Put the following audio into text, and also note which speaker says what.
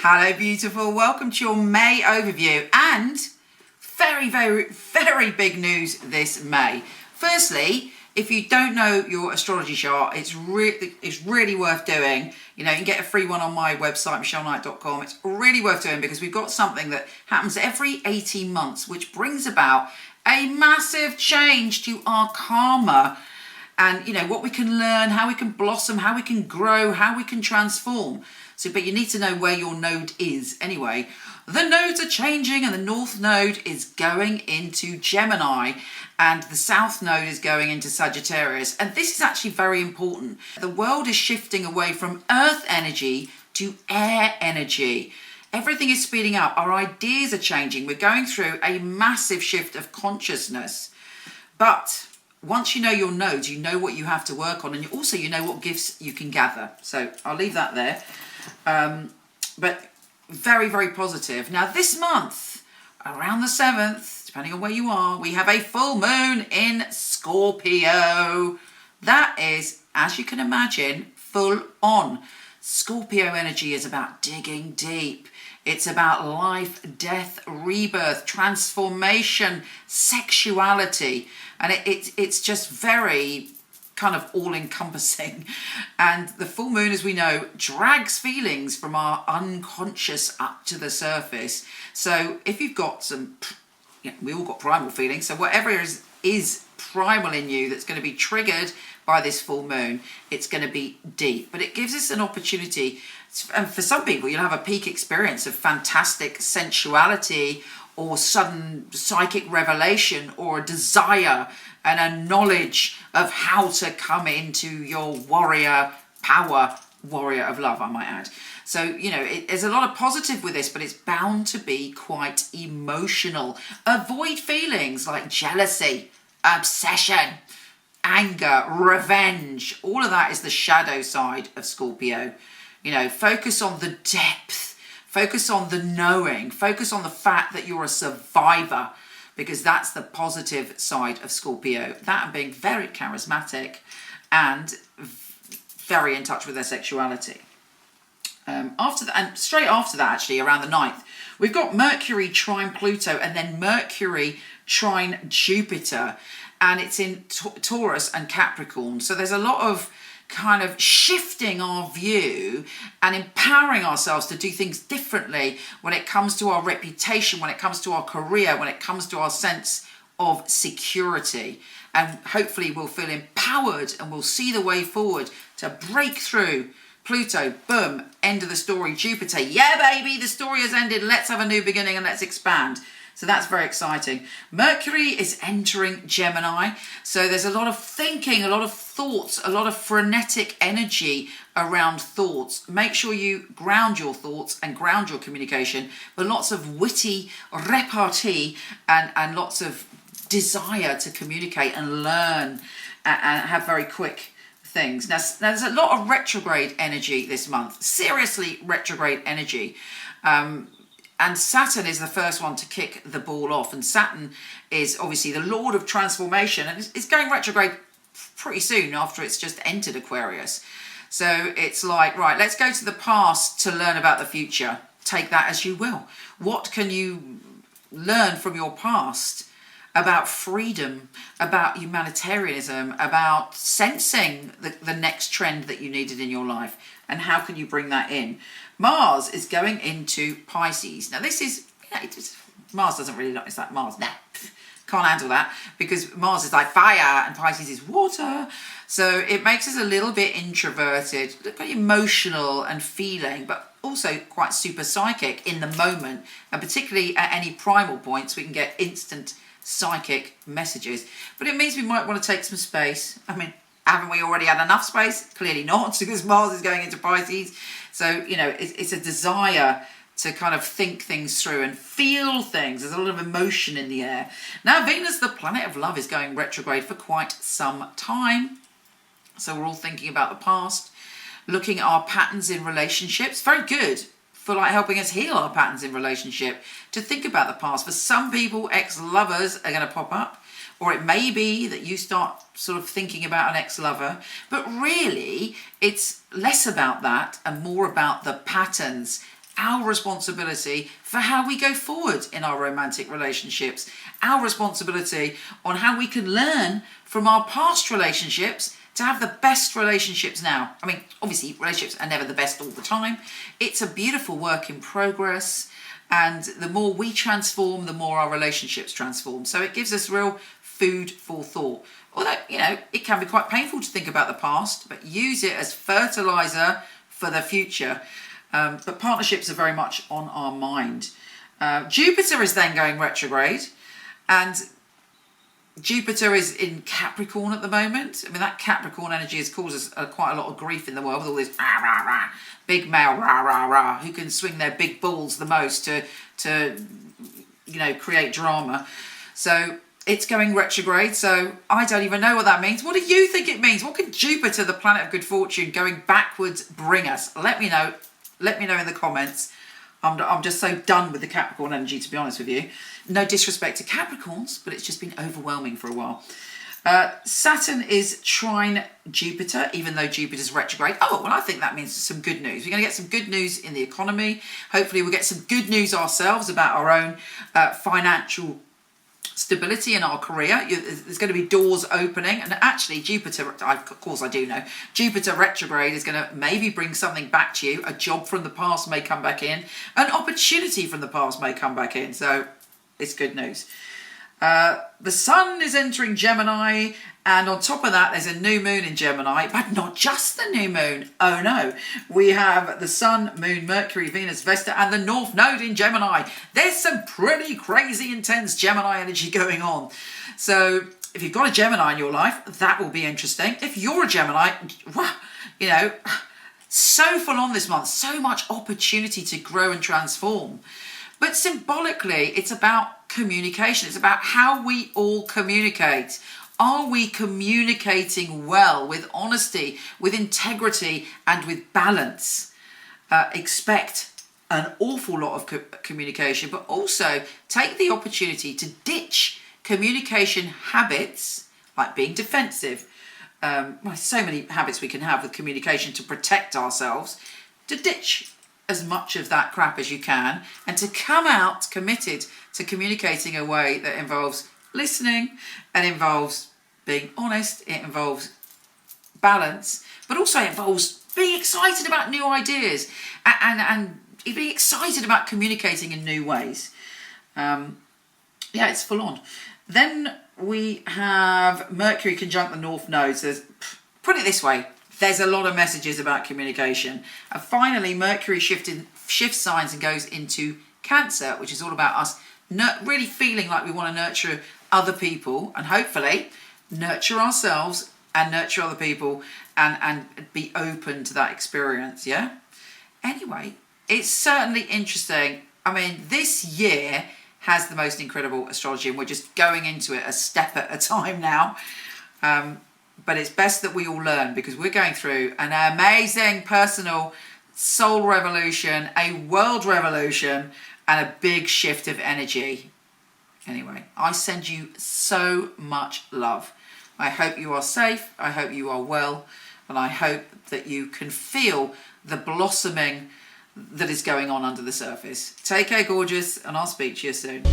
Speaker 1: Hello, beautiful. Welcome to your May overview and very, very, very big news this May. Firstly, if you don't know your astrology chart, it's really worth doing. You know, you can get a free one on my website, michelleknight.com. It's really worth doing because we've got something that happens every 18 months, which brings about a massive change to our karma. And, you know, what we can learn, how we can blossom, how we can grow, how we can transform. So, but you need to know where your node is. Anyway, the nodes are changing and the north node is going into Gemini and the south node is going into Sagittarius. And this is actually very important. The world is shifting away from earth energy to air energy. Everything is speeding up. Our ideas are changing. We're going through a massive shift of consciousness. But once you know your nodes, you know what you have to work on, and also you know what gifts you can gather. So I'll leave that there. But very, very positive. Now this month, around the 7th, depending on where you are, we have a full moon in Scorpio. That is, as you can imagine, full on. Scorpio energy is about digging deep. It's about life, death, rebirth, transformation, sexuality. And it's just very kind of all-encompassing. And the full moon, as we know, drags feelings from our unconscious up to the surface. So if you've got some, we all got primal feelings. So whatever is primal in you that's going to be triggered by this full moon, it's going to be deep. But it gives us an opportunity. And for some people, you'll have a peak experience of fantastic sensuality or sudden psychic revelation or a desire and a knowledge of how to come into your warrior power, warrior of love, I might add. So, you know, there's a lot of positive with this, but it's bound to be quite emotional. Avoid feelings like jealousy, obsession, anger, revenge. All of that is the shadow side of Scorpio. You know, focus on the depth. Focus on the knowing. Focus on the fact that you're a survivor, because that's the positive side of Scorpio. That and being very charismatic and very in touch with their sexuality. After that, and straight after that, actually, around the 9th, we've got Mercury trine Pluto and then Mercury trine Jupiter. And it's in Taurus and Capricorn. So there's a lot of kind of shifting our view and empowering ourselves to do things differently when it comes to our reputation, when it comes to our career, when it comes to our sense of security. And hopefully we'll feel empowered and we'll see the way forward to break through. Pluto, boom, end of the story. Jupiter, yeah, baby, the story has ended. Let's have a new beginning and let's expand. So that's very exciting. Mercury is entering Gemini. So there's a lot of thinking, a lot of thoughts, a lot of frenetic energy around thoughts. Make sure you ground your thoughts and ground your communication, but lots of witty repartee and lots of desire to communicate and learn and have very quick things. Now there's a lot of retrograde energy this month. Seriously retrograde energy. And Saturn is the first one to kick the ball off. And Saturn is obviously the Lord of transformation. And it's going retrograde pretty soon after it's just entered Aquarius. So it's like, right, let's go to the past to learn about the future. Take that as you will. What can you learn from your past about freedom, about humanitarianism, about sensing the next trend that you needed in your life? And how can you bring that in? Mars is going into Pisces. Now this is, Mars doesn't really like, it's like Mars, nah, can't handle that, because Mars is like fire and Pisces is water. So it makes us a little bit introverted, very emotional and feeling, but also quite super psychic in the moment. And particularly at any primal points, we can get instant psychic messages. But it means we might want to take some space. I mean, haven't we already had enough space? Clearly not, because Mars is going into Pisces. So, you know, it's a desire to kind of think things through and feel things. There's a lot of emotion in the air. Now, Venus, the planet of love, is going retrograde for quite some time. So we're all thinking about the past, looking at our patterns in relationships. Very good for like helping us heal our patterns in relationship, to think about the past. For some people, ex-lovers are going to pop up. Or it may be that you start sort of thinking about an ex-lover, but really it's less about that and more about the patterns our responsibility for how we go forward in our romantic relationships, our responsibility on how we can learn from our past relationships to have the best relationships now. I mean, obviously, relationships are never the best all the time. It's a beautiful work in progress. And the more we transform, the more our relationships transform. So it gives us real food for thought. Although, it can be quite painful to think about the past, but use it as fertilizer for the future. But partnerships are very much on our mind. Jupiter is then going retrograde, and Jupiter is in Capricorn at the moment. I mean, that Capricorn energy has caused us quite a lot of grief in the world with all this rah, rah, rah, big male rah, rah, rah, who can swing their big balls the most to create drama. So it's going retrograde, so I don't even know what that means. What do you think it means? What can Jupiter, the planet of good fortune, going backwards bring us? Let me know. Let me know in the comments. I'm just so done with the Capricorn energy, to be honest with you. No disrespect to Capricorns, but it's just been overwhelming for a while. Saturn is trine Jupiter, even though Jupiter's retrograde. Oh, well, I think that means some good news. We're going to get some good news in the economy. Hopefully we'll get some good news ourselves about our own financial stability in our career. There's going to be doors opening, and actually Jupiter, of course I do know, Jupiter retrograde is going to maybe bring something back to you. A job from the past may come back in, an opportunity from the past may come back in, so it's good news. The sun is entering Gemini, and on top of that there's a new moon in Gemini, but not just the new moon. Oh no, we have the sun, moon, Mercury, Venus, Vesta, and the North Node in Gemini. There's some pretty crazy intense Gemini energy going on. So if you've got a Gemini in your life, that will be interesting. If you're a Gemini, so full on this month, so much opportunity to grow and transform. But symbolically, it's about communication. It's about how we all communicate. Are we communicating well, with honesty, with integrity, and with balance? Expect an awful lot of communication, but also take the opportunity to ditch communication habits, like being defensive. So many habits we can have with communication to protect ourselves, to ditch as much of that crap as you can, and to come out committed to communicating in a way that involves listening and involves being honest, it involves balance, but also involves being excited about new ideas and being excited about communicating in new ways. It's full on. Then we have Mercury conjunct the North Node. So put it this way, there's a lot of messages about communication. And finally, Mercury shifts signs and goes into Cancer, which is all about us really feeling like we want to nurture other people and hopefully nurture ourselves and nurture other people and be open to that experience, yeah? Anyway, it's certainly interesting. I mean, this year has the most incredible astrology, and we're just going into it a step at a time now. But it's best that we all learn, because we're going through an amazing personal soul revolution, a world revolution, and a big shift of energy. Anyway, I send you so much love. I hope you are safe, I hope you are well, and I hope that you can feel the blossoming that is going on under the surface. Take care, gorgeous, and I'll speak to you soon.